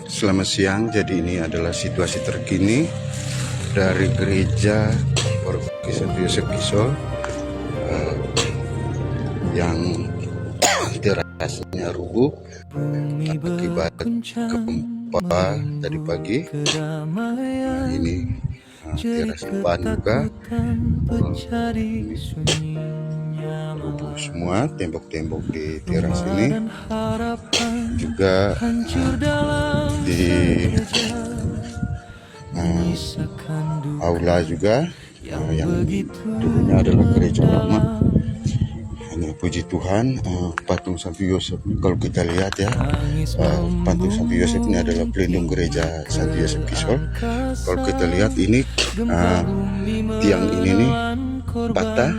Selamat siang. Jadi ini adalah situasi terkini dari gereja Paroki Santo Yosef Kisol yang terasnya rubuh akibat gempa tadi pagi. Ini teras depan juga rubuh semua, tembok-tembok di teras ini juga di aula juga yang dulunya adalah gereja lama. Hanya puji Tuhan, patung Santo Yosef ini kalau kita lihat ya, patung Santo Yosef ini adalah pelindung gereja Santo Yosef Kisol. Kalau kita lihat ini tiang ini nih patah,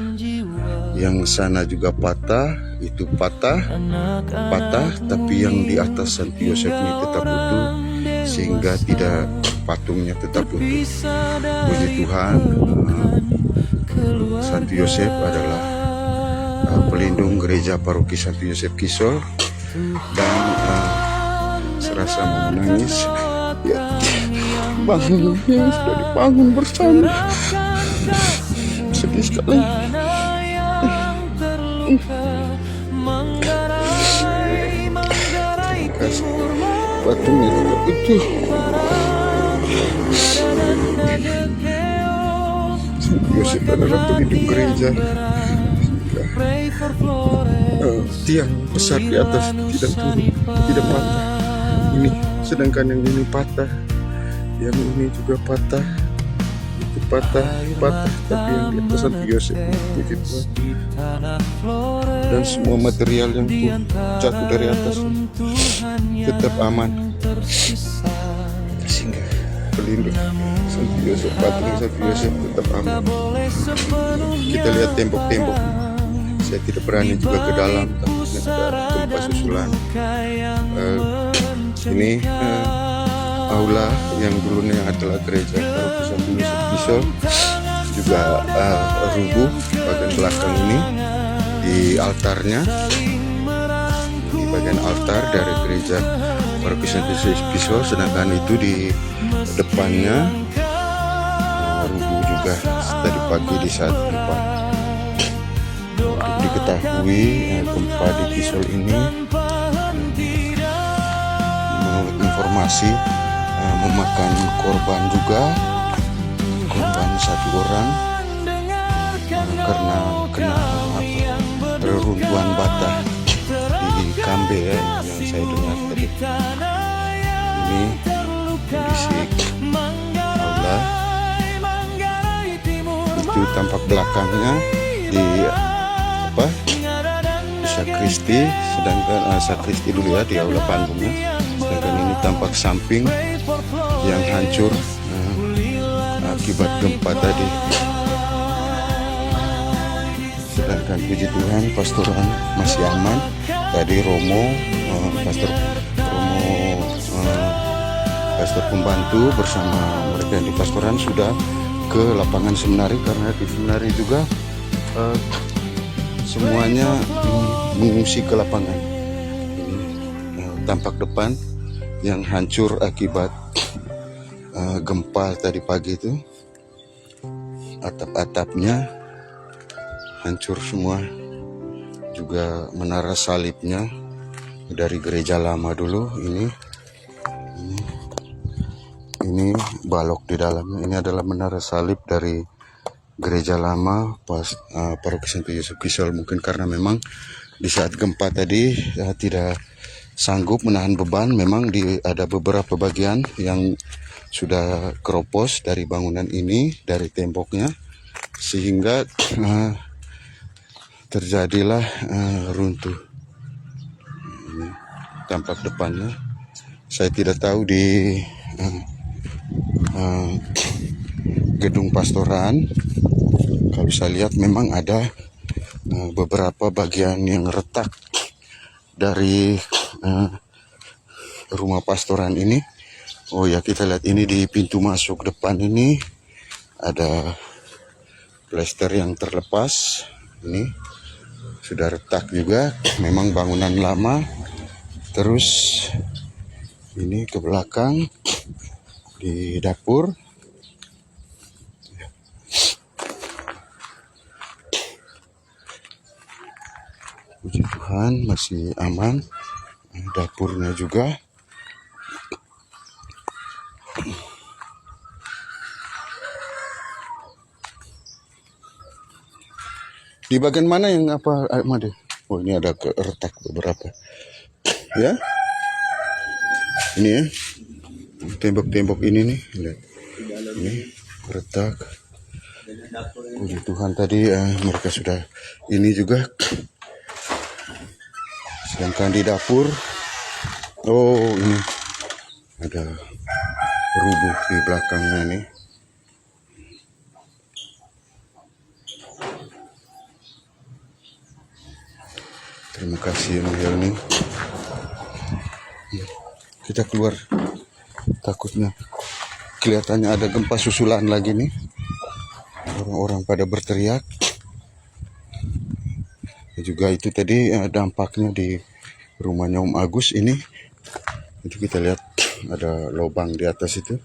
yang sana juga patah, itu patah, tapi yang di atas Santo Yosef ini tetap utuh, sehingga tidak patungnya tetap utuh. Puji Tuhan, Santo Yosef adalah pelindung gereja Paroki Santo Yosef Kisol, dan serasa mau menangis. Ya, bangun, ya, sudah dibangun bersama. Sedih sekali. Terima kasih. Patungnya tetap utuh. Santo Yosef adalah pelindung gereja. Tiang besar di atas tidak turun, tidak patah. Ini sedangkan yang ini patah, yang ini juga patah, itu patah, tapi yang di atas Santo Yosef puji Tuhan. Dan semua material yang jatuh dari atas tetap aman, sehingga pelindung Santo Yosef, patung Santo Yosef tetap aman. Kita lihat tembok-tembok. Saya tidak berani juga ke dalam, takutnya ada gempa susulan. Ini aula yang dulunya adalah gereja Paroki Santo Yosef Kisol juga rubuh bagian belakang ini. Di altarnya, di bagian altar dari gereja Paroki Santo Yosef Kisol, sedangkan itu di depannya rubuh juga tadi pagi di saat gempa. Diketahui gempa di Kisol ini menurut informasi memakan korban juga, korban 1 orang karena kena reruntuhan bata di Kambe ya, yang saya dengar tadi. Ini kondisi aula, itu tampak belakangnya di sakristi, sedangkan sakristi dulu ya di aula panggungnya, sedangkan ini tampak samping yang hancur akibat gempa tadi. Sedangkan puji Tuhan pastoran masih aman. Tadi pastor pembantu bersama mereka yang di pastoran sudah ke lapangan seminari, karena di seminari juga semuanya mengungsi ke lapangan. Ini tampak depan yang hancur akibat gempa tadi pagi itu. Atap-atapnya hancur semua, juga menara salibnya dari gereja lama dulu. Ini balok di dalamnya. Ini adalah menara salib dari gereja lama Paroki Santo Yosef Kisol. Mungkin karena memang di saat gempa tadi tidak sanggup menahan beban. Memang ada beberapa bagian yang sudah keropos dari bangunan ini, dari temboknya, sehingga terjadilah runtuh. Ini tampak depannya. Saya tidak tahu di gedung pastoran, kalau saya lihat memang ada beberapa bagian yang retak dari rumah pastoran ini. Oh ya, kita lihat ini di pintu masuk depan ini ada plester yang terlepas. Ini sudah retak juga, memang bangunan lama. Terus Ini ke belakang di dapur. Puji Tuhan masih aman. Dapurnya juga. Di bagian mana yang apa, Made? Oh, ini ada retak beberapa. Ya. Ini ya. Tembok-tembok ini nih, lihat. Ini retak. Puji Tuhan tadi mereka sudah ini juga. Sedangkan di dapur, oh ini ada rubuh di belakangnya nih. Terima kasih Helmi. Kita keluar, takutnya kelihatannya ada gempa susulan lagi nih. Orang-orang pada berteriak. Juga itu tadi dampaknya di rumahnya Om Agus ini. Itu kita lihat ada lubang di atas itu.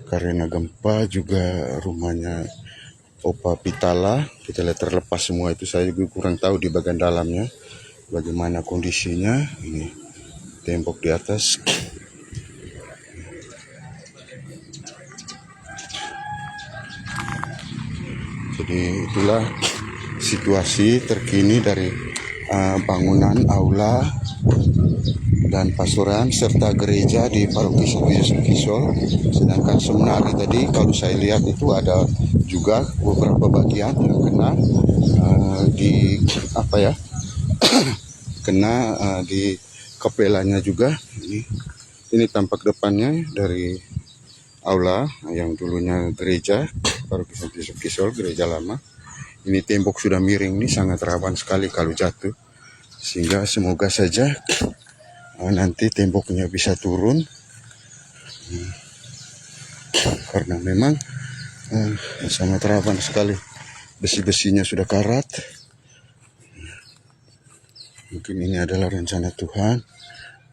Karena gempa juga rumahnya Opa Pitala, kita lihat terlepas semua itu. Saya juga kurang tahu di bagian dalamnya bagaimana kondisinya. Ini tembok di atas. Jadi itulah situasi terkini dari bangunan aula dan pastoran serta gereja di Paroki Santo Yosef Kisol. Sedangkan sebenarnya tadi kalau saya lihat itu ada juga beberapa bagian yang kena di apa ya kena di kapelanya juga. Ini tampak depannya dari aula yang dulunya gereja Paroki Santo Yosef Kisol, gereja lama. Ini tembok sudah miring nih, sangat rawan sekali kalau jatuh. Sehingga semoga saja nanti temboknya bisa turun. Karena memang sangat rawan sekali. Besi-besinya sudah karat. Mungkin ini adalah rencana Tuhan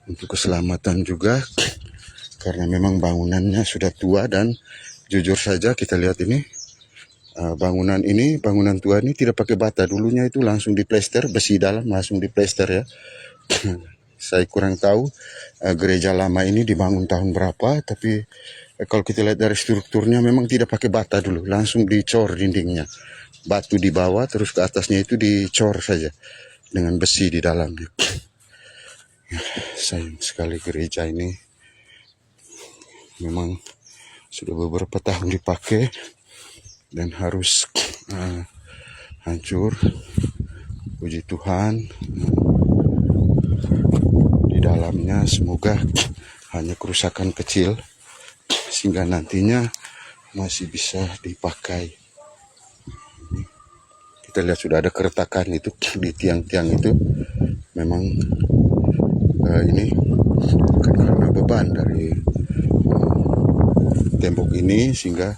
untuk keselamatan juga. Karena memang bangunannya sudah tua dan jujur saja kita lihat ini. Bangunan tua ini tidak pakai bata. Dulunya itu langsung diplester, besi dalam langsung diplester ya. Saya kurang tahu gereja lama ini dibangun tahun berapa, tapi kalau kita lihat dari strukturnya memang tidak pakai bata dulu, langsung dicor dindingnya. Batu di bawah, terus ke atasnya itu dicor saja dengan besi di dalamnya. Sayang sekali gereja ini. Memang sudah beberapa tahun dipakai dan harus hancur. Puji Tuhan, di dalamnya semoga hanya kerusakan kecil sehingga nantinya masih bisa dipakai. Kita lihat sudah ada keretakan itu di tiang-tiang itu. Memang ini karena beban dari tembok ini sehingga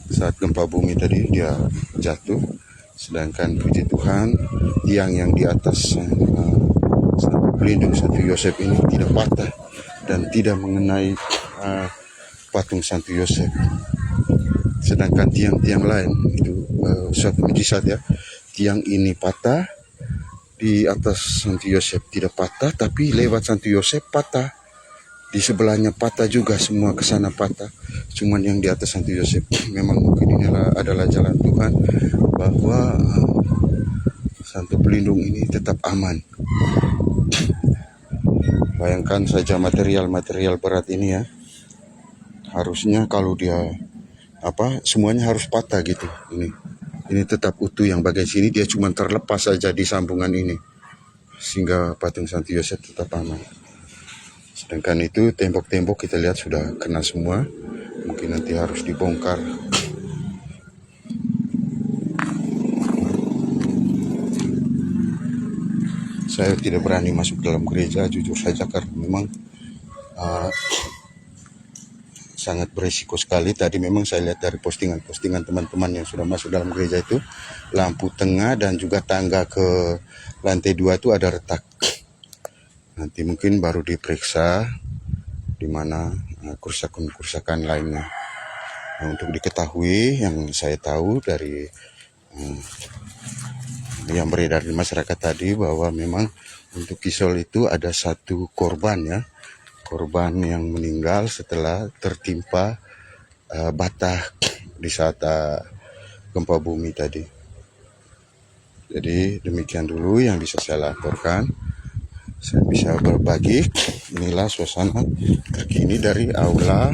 saat gempa bumi tadi dia jatuh. Sedangkan puji Tuhan tiang yang di atas Santo Pelindung Santo Yosef ini tidak patah dan tidak mengenai patung Santo Yosef. Sedangkan tiang-tiang lain itu suatu mujizat ya. Tiang ini patah, di atas Santo Yosef tidak patah, tapi lewat Santo Yosef patah. Di sebelahnya patah juga, semua ke sana patah. Cuman yang di atas Santo Yosef memang mungkin ini adalah jalan Tuhan bahwa Santo Pelindung ini tetap aman. Bayangkan saja material-material berat ini ya. Harusnya kalau dia semuanya harus patah gitu. Ini tetap utuh, yang bagian sini dia cuma terlepas saja di sambungan ini. Sehingga patung Santo Yosef tetap aman. Sedangkan itu tembok-tembok kita lihat sudah kena semua. Mungkin nanti harus dibongkar. Saya tidak berani masuk dalam gereja jujur saja karena memang sangat berisiko sekali. Tadi memang saya lihat dari postingan teman-teman yang sudah masuk dalam gereja itu, lampu tengah dan juga tangga ke lantai 2 itu ada retak. Nanti mungkin baru diperiksa di mana kerusakan-kerusakan lainnya. Nah, untuk diketahui, yang saya tahu dari yang beredar di masyarakat tadi, bahwa memang untuk Kisol itu ada satu korban ya, korban yang meninggal setelah tertimpa bata di saat gempa bumi tadi. Jadi demikian dulu yang bisa saya laporkan. Saya bisa berbagi, inilah suasana terkini dari aula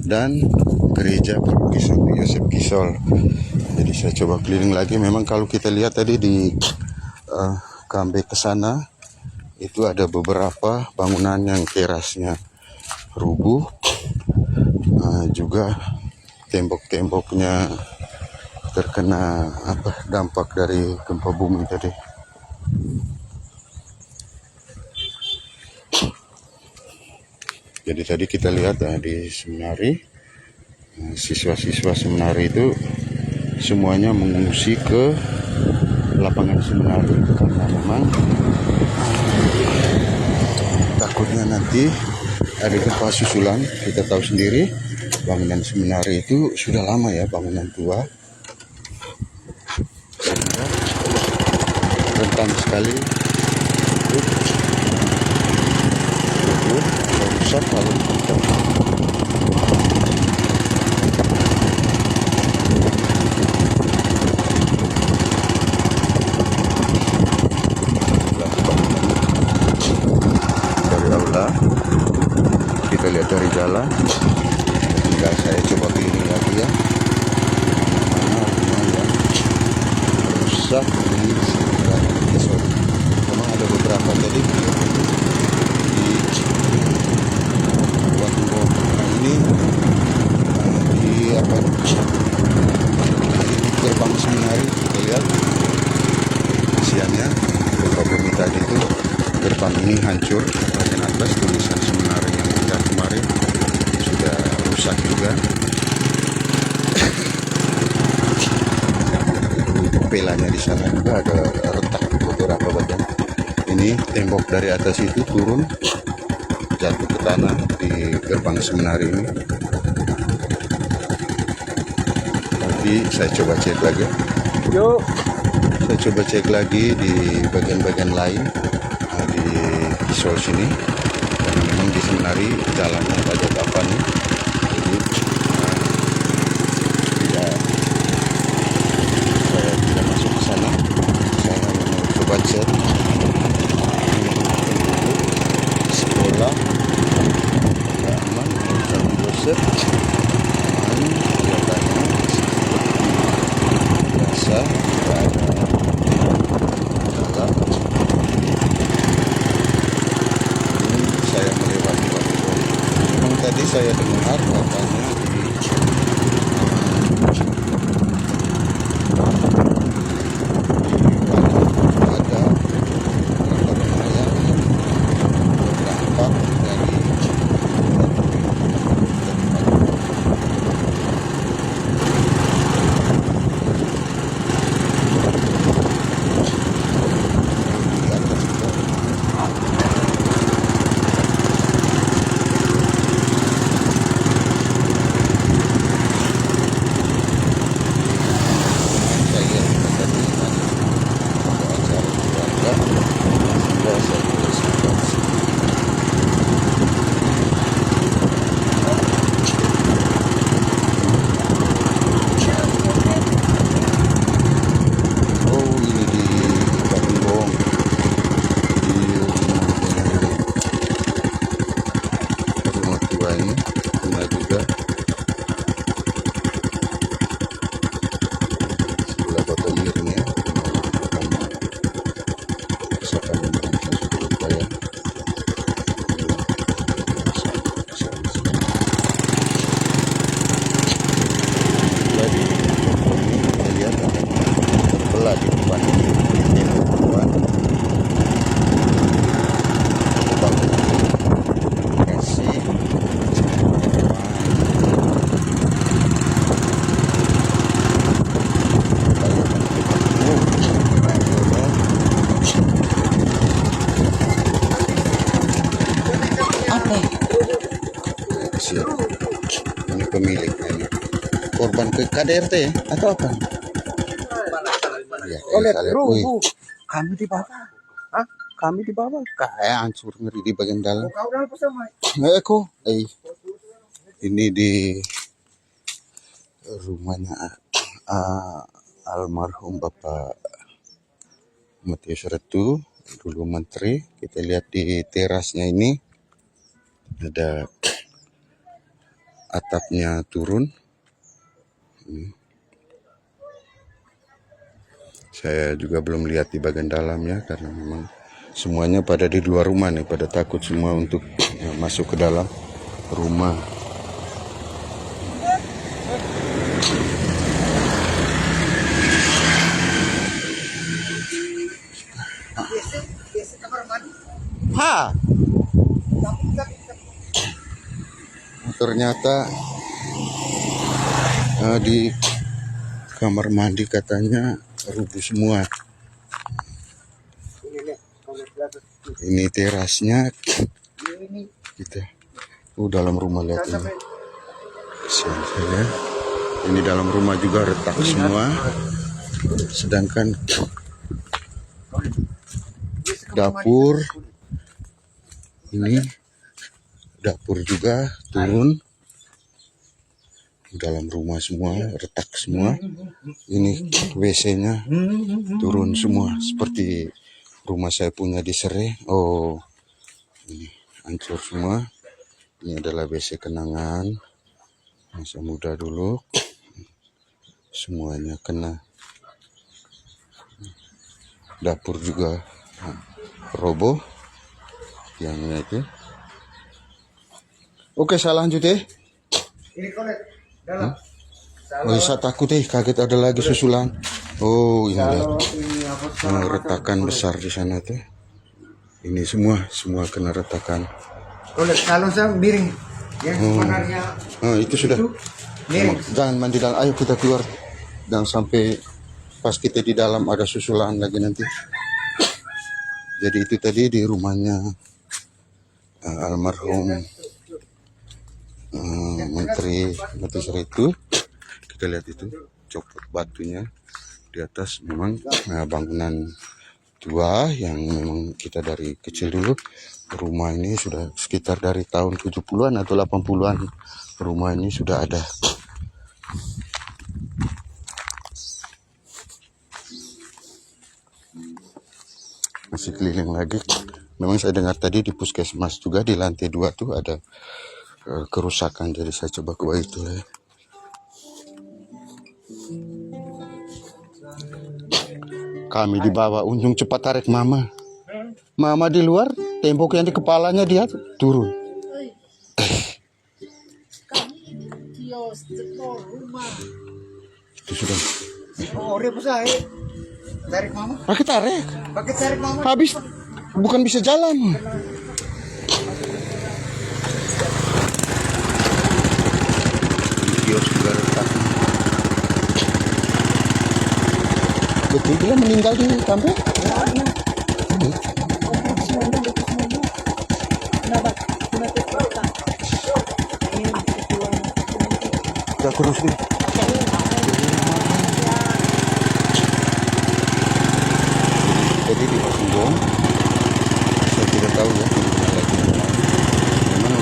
dan gereja Paroki Santo Yosef Kisol. Jadi saya coba keliling lagi. Memang kalau kita lihat tadi di comeback ke sana, itu ada beberapa bangunan yang terasnya rubuh, juga tembok-temboknya terkena dampak dari gempa bumi tadi. Jadi tadi kita lihat di seminari, siswa-siswa seminari itu semuanya mengungsi ke lapangan seminari karena memang takutnya nanti ada gempa susulan. Kita tahu sendiri bangunan seminari itu sudah lama ya, bangunan tua, sehingga rentan sekali untuk rusak kalau kencang. Dari aula kita lihat dari jalan, tinggal saya coba keliling lagi ya, mana yang rusak di sekitar Kisol. Memang ada beberapa tadi di ini di gerbang seminari. Kita lihat isiannya gempa bumi tadi itu, gerbang ini hancur bagian atas, tulisan seminari yang indah kemarin sudah rusak juga. Pelanya di sana juga ada retak beberapa bagian. Ini tembok dari atas itu turun jatuh ke tanah di gerbang seminari ini. Nanti saya coba cek lagi. Saya coba cek lagi di bagian-bagian lain di Kisol sini. Karena memang di seminari jalannya ada apa nih. Jadi saya tidak masuk ke sana. Saya mau coba cek sekolah aman, Santo Yosef aman, kelihatannya biasa, tidak ada kendala. Ini saya melewati waktu. Memang tadi saya dengar katanya kasihan. Ini pemiliknya ini. Korban ke KDRT ya? Atau apa? Ya, Bu, kami di bawah. Hah? Kami di bawah. kayak hancur ngeri di bagian dalam. Kau dalam bersama. Ini di rumahnya almarhum Bapak Matius Retu, dulu menteri. Kita lihat di terasnya ini ada atapnya turun. Saya juga belum lihat di bagian dalam ya, karena memang semuanya pada di luar rumah nih, pada takut semua untuk masuk ke dalam rumah. Ha! Ternyata di kamar mandi katanya rubuh semua. Ini terasnya kita. Dalam rumah lihat ini. Kasihan saya. Ini dalam rumah juga retak semua. Sedangkan dapur ini dapur juga turun. Dalam rumah semua retak semua. Ini WC-nya turun semua seperti rumah saya punya di Sere. Oh, ini hancur semua. Ini adalah WC kenangan masa muda dulu. Semuanya kena. Dapur juga roboh. Yang itu. Oke, saya lanjut ya. Ini kolet dalam. Saya takut kaget ada lagi susulan. Oh, ini lihat. Retakan besar di sana tuh. Ini semua kena retakan. Kolet kalau saya miring. Yang sebenarnya itu sudah. miring. Jangan mandi dalam. Ayo kita keluar. Jangan sampai pas kita di dalam ada susulan lagi nanti. Jadi itu tadi di rumahnya almarhum Menteri Matius Retu. Kita lihat itu copot batunya di atas. Memang bangunan tua yang memang kita dari kecil dulu. Rumah ini sudah sekitar dari tahun 70-an atau 80-an. Rumah ini sudah ada. Masih keliling lagi. Memang saya dengar tadi di puskesmas juga di lantai 2 tuh ada kerusakan, jadi saya coba ke bawah itu ya. Kami di bawah, Unjung cepat tarik mama. Mama di luar, tembok yang di kepalanya dia turun. Itu sudah. Oh, repot saya. Tarik mama. Pakai tarik. Pakai tarik mama. Habis, bukan bisa jalan. Kios juga retak. Betul dia meninggal di kampung? Gak kurus nih. Jadi di Pasunggong, saya tidak tahu ya lagi. Memang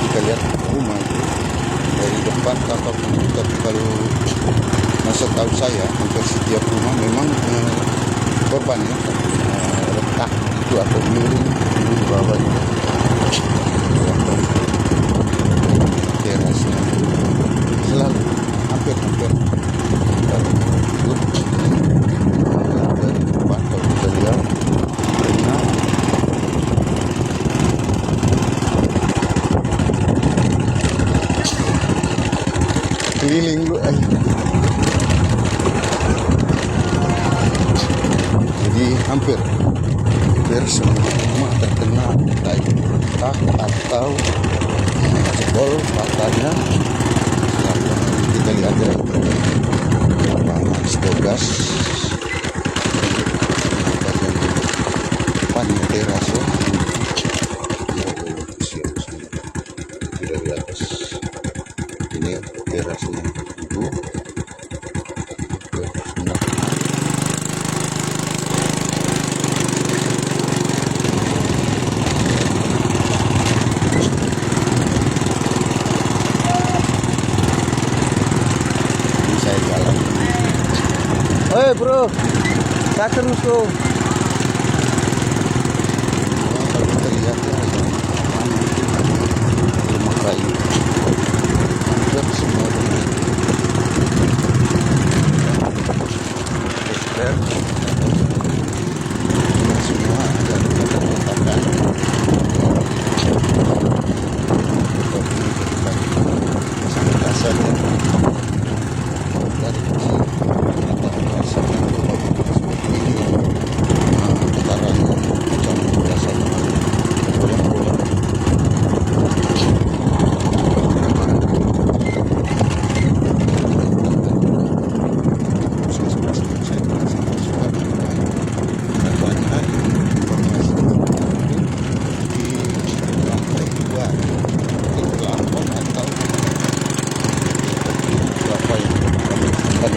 kita lihat rumah itu dari depan tampak begitu, tapi kalau masa tahu saya hampir setiap rumah memang korban ya retak itu atau miring di bawahnya. Terasnya selalu hampir dari depan kalau kita lihat keliling lu jadi hampir semua rumah terkena baik retak atau jebol matanya. Kita lihat ya stogas depan teras ya. Kita lihat bro. Tak terus tuh. Kalau kita lihat ya, rumah kayu hampir semua rumah besar semua ada retakan sangat kasar ya dari kecil kita merasakan seperti ini ya getarannya macam biasanya goyang-goyang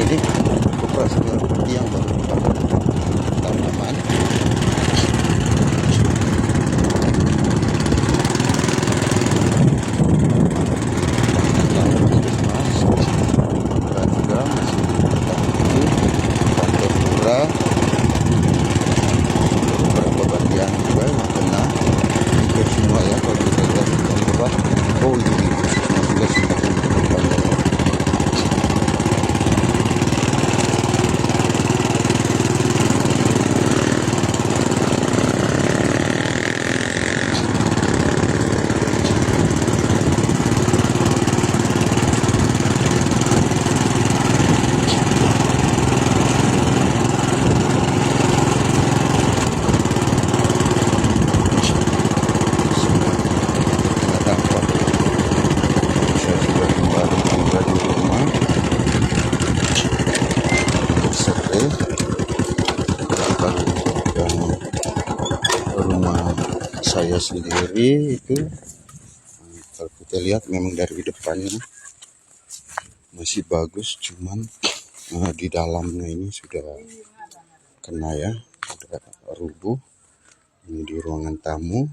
ini operasi yang baru tanaman beberapa bagian juga yang kena ikut semua ya kalau kita lihat dari bawah. Oh itu semua juga sudah rumah saya sendiri itu kalau kita lihat memang dari depannya masih bagus, cuman di dalamnya ini sudah kena ya, sudah rubuh. Ini di ruangan tamu,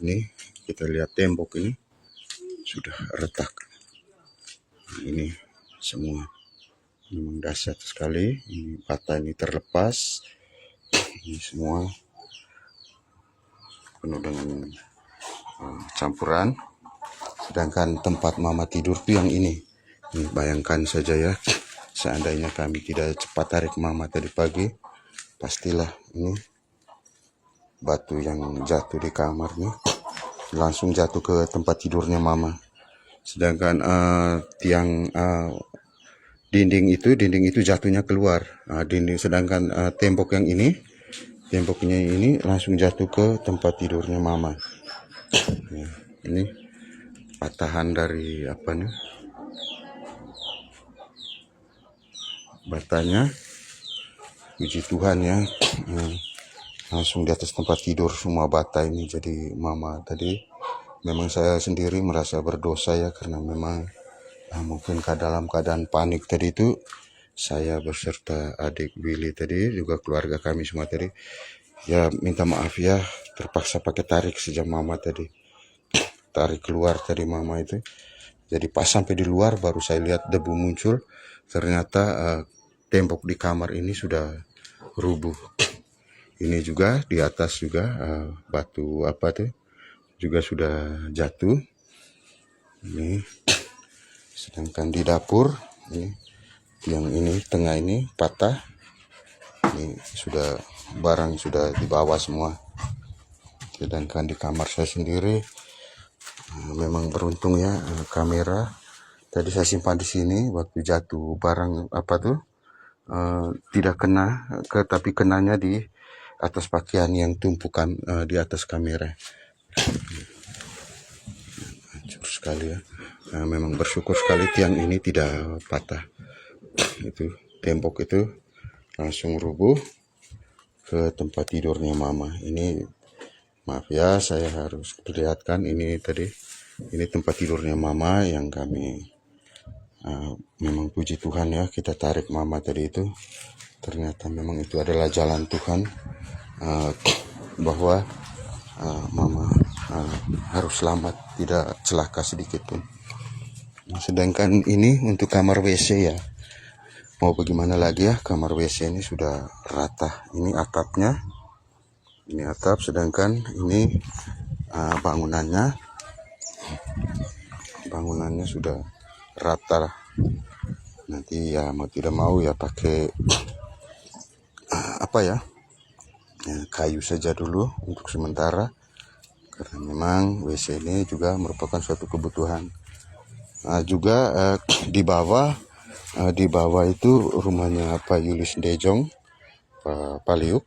ini kita lihat tembok ini sudah retak. Ini semua memang dahsyat sekali. Ini bata ini terlepas, ini semua penuh dengan campuran. Sedangkan tempat mama tidur tuh yang ini bayangkan saja ya, seandainya kami tidak cepat tarik mama tadi pagi, pastilah ini batu yang jatuh di kamar nih langsung jatuh ke tempat tidurnya mama. Sedangkan tiang dinding itu jatuhnya keluar, sedangkan temboknya ini langsung jatuh ke tempat tidurnya mama. Ya, ini patahan dari apa nih batanya, puji Tuhan ya, langsung di atas tempat tidur semua bata ini. Jadi mama tadi memang saya sendiri merasa berdosa ya, karena memang mungkin dalam keadaan panik tadi itu saya beserta adik Billy tadi, juga keluarga kami semua tadi ya, minta maaf ya, terpaksa pakai tarik sejam mama tadi, tarik keluar tadi mama itu. Jadi pas sampai di luar baru saya lihat debu muncul, ternyata tembok di kamar ini sudah rubuh. Ini juga di atas juga batu apa tuh juga sudah jatuh. Ini sedangkan di dapur ini yang ini tengah ini patah. Ini sudah barang sudah dibawa semua. Sedangkan di kamar saya sendiri memang beruntung ya, kamera tadi saya simpan di sini waktu jatuh barang apa tuh tidak kena tapi kenanya di atas pakaian yang tumpukan di atas kamera. Hancur sekali ya. Memang bersyukur sekali tiang ini tidak patah. Itu tembok itu langsung rubuh ke tempat tidurnya mama. Ini maaf ya, saya harus perlihatkan ini tadi. Ini tempat tidurnya mama yang kami memang puji Tuhan ya, kita tarik mama tadi itu. Ternyata memang itu adalah jalan Tuhan, bahwa mama harus selamat, tidak celaka sedikit pun. Sedangkan ini untuk kamar WC ya, mau bagaimana lagi ya, kamar WC ini sudah rata. Ini atapnya, ini atap, sedangkan ini bangunannya sudah rata lah. Nanti ya mau tidak mau ya pakai kayu saja dulu untuk sementara, karena memang WC ini juga merupakan suatu kebutuhan. Juga di bawah itu rumahnya Pak Yulis Dejong, Pak Paliuk,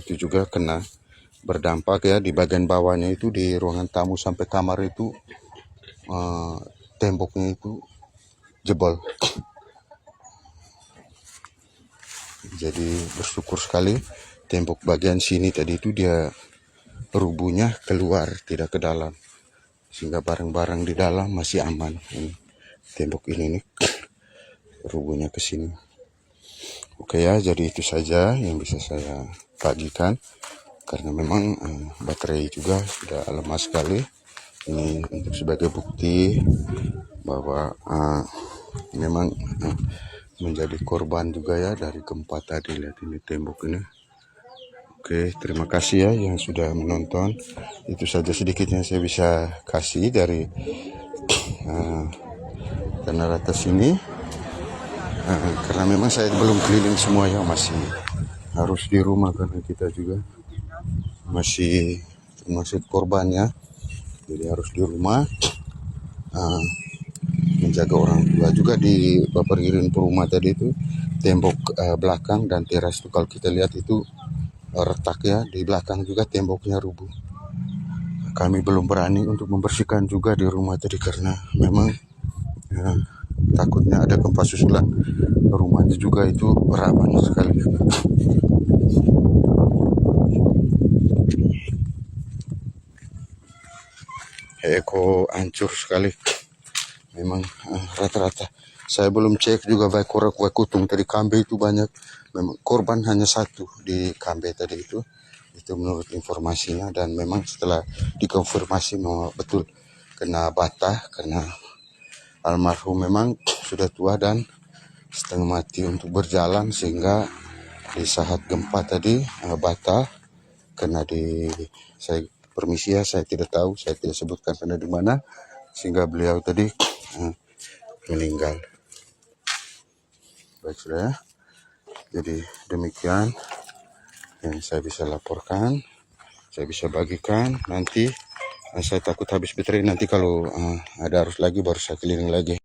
itu juga kena berdampak ya. Di bagian bawahnya itu, di ruangan tamu sampai kamar itu, temboknya itu jebol. Jadi bersyukur sekali tembok bagian sini tadi itu dia rubuhnya keluar, tidak ke dalam, sehingga barang-barang di dalam masih aman. Ini tembok ini nih rubuhnya ke sini. Oke ya, jadi itu saja yang bisa saya bagikan, karena memang baterai juga sudah lemah sekali. Ini untuk sebagai bukti bahwa memang menjadi korban juga ya dari gempa tadi. Lihat ini tembok ini. Oke, terima kasih ya yang sudah menonton. Itu saja sedikit yang saya bisa kasih dari Tanah Rata sini. Karena memang saya belum keliling semua ya, masih harus di rumah karena kita juga masih termasuk korbannya. Jadi harus di rumah menjaga orang tua juga. Di Paperirin Perumah tadi itu tembok belakang dan teras itu kalau kita lihat itu retak ya, di belakang juga temboknya rubuh. Kami belum berani untuk membersihkan juga di rumah tadi karena memang takutnya ada gempa susulan. Rumahnya juga itu rawan sekali. Eko hancur sekali. Memang rata-rata. Saya belum cek juga Vaikorak Vaikutung tadi Kambe itu banyak. Memang korban hanya satu di Kambe tadi itu menurut informasinya, dan memang setelah dikonfirmasi memang betul kena bata, karena almarhum memang sudah tua dan setengah mati untuk berjalan, sehingga di saat gempa tadi bata kena di, saya permisi ya, saya tidak tahu, saya tidak sebutkan kena di mana, sehingga beliau tadi meninggal. Baik sudah ya. Jadi demikian yang saya bisa laporkan, saya bisa bagikan. Nanti saya takut habis baterai, nanti kalau ada arus lagi baru saya keliling lagi.